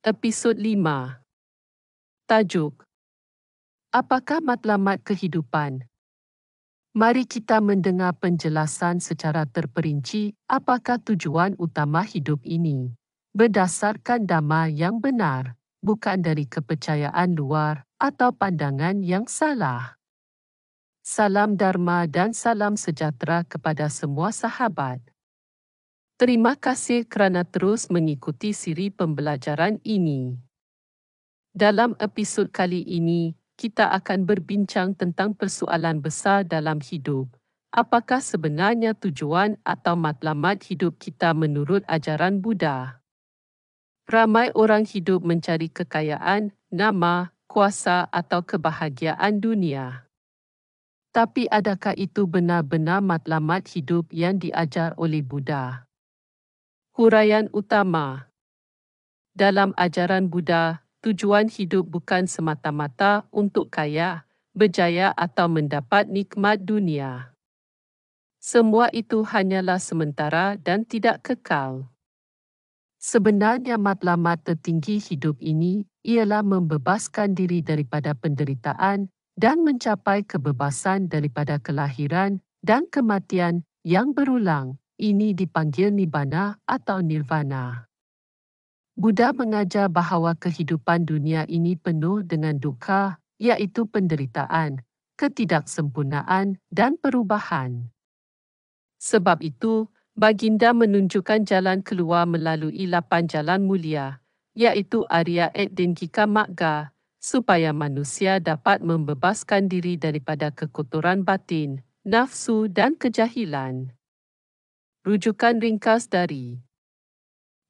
Episod 5. Tajuk: Apakah matlamat kehidupan? Mari kita mendengar penjelasan secara terperinci apakah tujuan utama hidup ini. Berdasarkan dhamma yang benar, bukan dari kepercayaan luar atau pandangan yang salah. Salam Dharma dan salam sejahtera kepada semua sahabat. Terima kasih kerana terus mengikuti siri pembelajaran ini. Dalam episod kali ini, kita akan berbincang tentang persoalan besar dalam hidup. Apakah sebenarnya tujuan atau matlamat hidup kita menurut ajaran Buddha? Ramai orang hidup mencari kekayaan, nama, kuasa atau kebahagiaan dunia. Tapi adakah itu benar-benar matlamat hidup yang diajar oleh Buddha? Huraian utama. Dalam ajaran Buddha, tujuan hidup bukan semata-mata untuk kaya, berjaya atau mendapat nikmat dunia. Semua itu hanyalah sementara dan tidak kekal. Sebenarnya matlamat tertinggi hidup ini ialah membebaskan diri daripada penderitaan dan mencapai kebebasan daripada kelahiran dan kematian yang berulang. Ini dipanggil Nibbana atau Nirvana. Buddha mengajar bahawa kehidupan dunia ini penuh dengan dukkha, iaitu penderitaan, ketidaksempurnaan dan perubahan. Sebab itu, baginda menunjukkan jalan keluar melalui 8 jalan mulia, iaitu Arya Edengika Magga, supaya manusia dapat membebaskan diri daripada kekotoran batin, nafsu dan kejahilan. Rujukan ringkas dari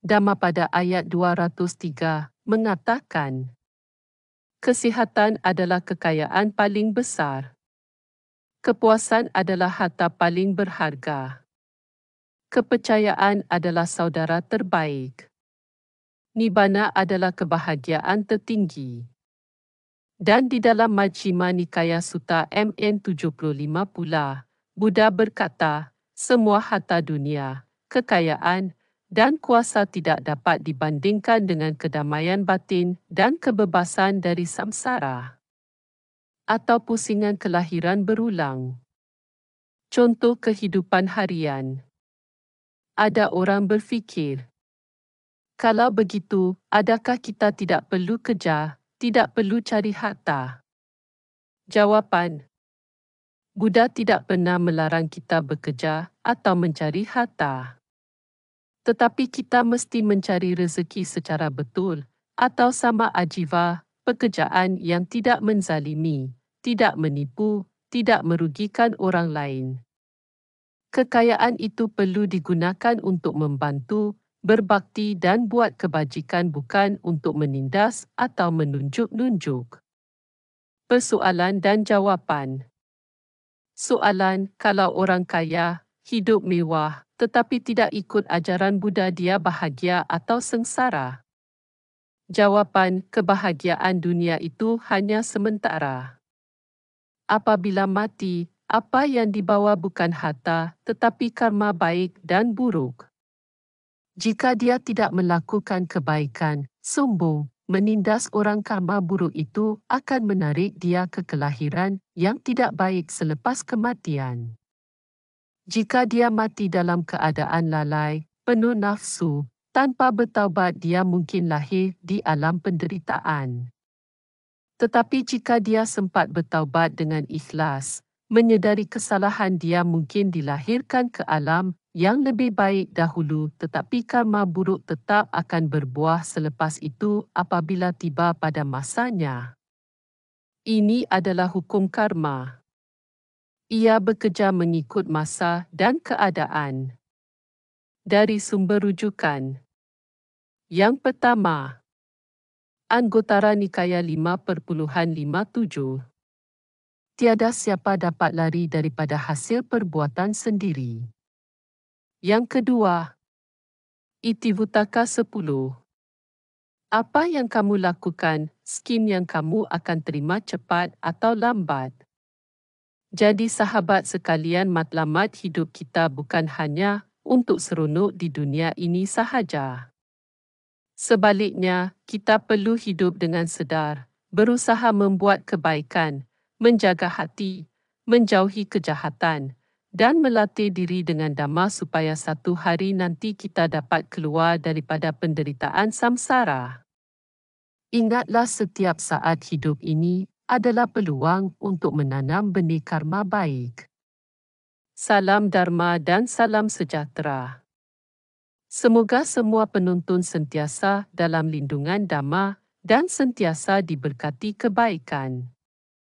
Dhammapada ayat 203 mengatakan, kesihatan adalah kekayaan paling besar. Kepuasan adalah harta paling berharga. Kepercayaan adalah saudara terbaik. Nibbana adalah kebahagiaan tertinggi. Dan di dalam Majjhima Nikaya Sutta MN 75 pula, Buddha berkata, semua harta dunia, kekayaan, dan kuasa tidak dapat dibandingkan dengan kedamaian batin dan kebebasan dari samsara atau pusingan kelahiran berulang. Contoh kehidupan harian. Ada orang berfikir, kalau begitu, adakah kita tidak perlu kerja, tidak perlu cari harta? Jawapan: Buddha tidak pernah melarang kita bekerja atau mencari harta. Tetapi kita mesti mencari rezeki secara betul atau sama ajiva, pekerjaan yang tidak menzalimi, tidak menipu, tidak merugikan orang lain. Kekayaan itu perlu digunakan untuk membantu, berbakti dan buat kebajikan, bukan untuk menindas atau menunjuk-nunjuk. Persoalan dan jawapan. Soalan: kalau orang kaya, hidup mewah, tetapi tidak ikut ajaran Buddha, dia bahagia atau sengsara? Jawapan: kebahagiaan dunia itu hanya sementara. Apabila mati, apa yang dibawa bukan harta, tetapi karma baik dan buruk. Jika dia tidak melakukan kebaikan, sombong, menindas orang, karma buruk itu akan menarik dia ke kelahiran yang tidak baik selepas kematian. Jika dia mati dalam keadaan lalai, penuh nafsu, tanpa bertaubat, dia mungkin lahir di alam penderitaan. Tetapi jika dia sempat bertaubat dengan ikhlas, menyedari kesalahan, dia mungkin dilahirkan ke alam yang lebih baik dahulu, tetapi karma buruk tetap akan berbuah selepas itu apabila tiba pada masanya. Ini adalah hukum karma. Ia bekerja mengikut masa dan keadaan. Dari sumber rujukan. Yang pertama, Anggotara Nikaya 5.57. Tiada siapa dapat lari daripada hasil perbuatan sendiri. Yang kedua, Itivuttaka 10. Apa yang kamu lakukan, skim yang kamu akan terima cepat atau lambat. Jadi sahabat sekalian, matlamat hidup kita bukan hanya untuk seronok di dunia ini sahaja. Sebaliknya, kita perlu hidup dengan sedar, berusaha membuat kebaikan, menjaga hati, menjauhi kejahatan, dan melatih diri dengan dhamma supaya satu hari nanti kita dapat keluar daripada penderitaan samsara. Ingatlah setiap saat hidup ini adalah peluang untuk menanam benih karma baik. Salam Dharma dan salam sejahtera. Semoga semua penonton sentiasa dalam lindungan Dhamma dan sentiasa diberkati kebaikan.